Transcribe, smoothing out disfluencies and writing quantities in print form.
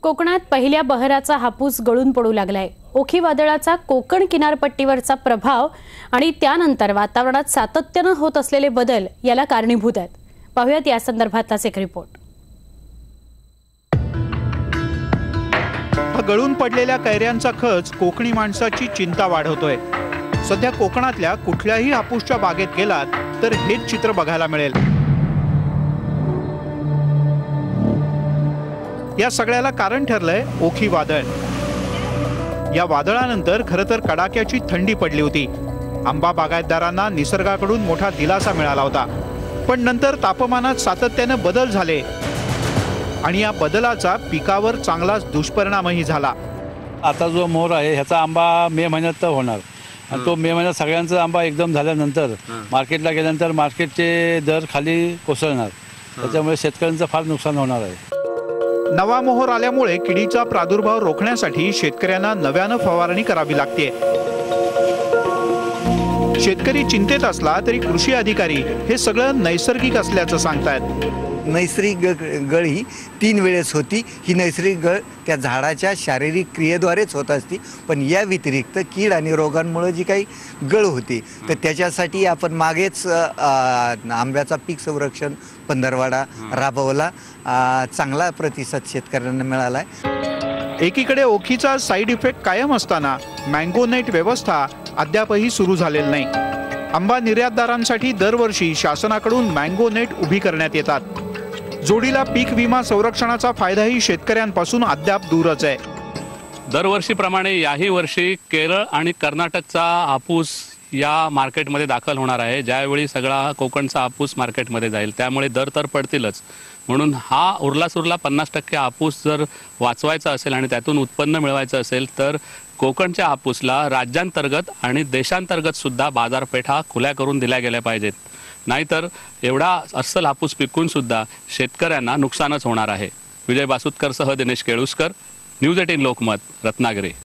कोकणात पहिल्या बहराचा हापूस गळून पडू लागलाय। ओखी वादळाचा कोकण किनारपट्टीवरचा प्रभाव आणि त्यानंतर वातावरणात सातत्याने होत असलेले बदल याला कारणीभूत आहेत। पाहूयात या संदर्भातला एक रिपोर्ट। गळून पडलेल्या कैऱ्यांचा खच कोकणी माणसाची चिंता वाढवतोय। सध्या कोकणातल्या कुठल्याही हापूसच्या बागेत गेलात तर हेच चित्र बघायला मिळेल। या सगळ्याला कारण ठरलंय ओखी वादळ। या वादळानंतर खरं तर कडाक्याची थंडी पडली होती। आंबा बागायतदारांना निसर्गाकडून मोठा दिलासा मिळाला होता, पण नंतर तापमानात सातत्याने बदल झाले आणि या बदलाचा पिकावर चांगलाच दुष्परिणामही झाला। आता जो मोर आहे ह्याचा आंबा मे महिन्यात तर होणार आणि तो मे महिन्यात सगळ्यांचा आंबा एकदम झाल्यानंतर मार्केटला गेल्यानंतर मार्केटचे दर खाली कोसळणार, त्याच्यामुळे शेतकऱ्यांचं फार नुकसान होणार आहे। नवा मोहर आल्यामुळे किडीचा प्रादुर्भाव रोखण्यासाठी शेतकऱ्यांना नव्याने फवारणी करावी लागते। शेतकरी चिंतेत असला तरी कृषी अधिकारी हे सगळं नैसर्गिक असल्याचं सांगतात। नैसर्गिक गळ ही 3 वेळेस होती। ही नैसर्गिक गळ त्या झाडाच्या शारीरिक क्रियेद्वारेच होत असती, पण या व्यतिरिक्त कीड आणि रोगांमुळे जी काही गळ होती तर त्याच्यासाठी आपण मागेच आंब्याचा पीक संरक्षण पंधरवाडा राबवला। चांगला प्रतिसाद शेतकऱ्यांना मिळाला आहे। एकीकडे ओखीचा साईड इफेक्ट कायम असताना मँगो नेट व्यवस्था अद्यापही सुरू झालेली नाही। आंबा निर्यातदारांसाठी दरवर्षी शासनाकडून मँगो नेट उभी करण्यात येतात। जोडीला पीक विमा संरक्षणाचा फायदाही शेतकऱ्यांपासून अद्याप दूरच आहे। दरवर्षीप्रमाणे याही वर्षी केरळ आणि कर्नाटकचा हापूस या मार्केटमध्ये दाखल होणार आहे। ज्यावेळी सगळा कोकणचा हापूस मार्केटमध्ये जाईल, त्यामुळे दर तर पडतीलच। म्हणून हा उरला 50% हापूस जर वाचवायचा असेल आणि त्यातून उत्पन्न मिळवायचं असेल तर कोकणच्या हापूसला राज्यांतर्गत आणि देशांतर्गत सुद्धा बाजारपेठा खुल्या करून दिल्या गेल्या पाहिजेत। नाहीतर एवढा अस्सल हापूस पिकून सुद्धा शेतकऱ्यांना नुकसानच होणार आहे। विजय बासुतकरसह दिनेश केळुस्कर, न्यूज 18 लोकमत, रत्नागिरी।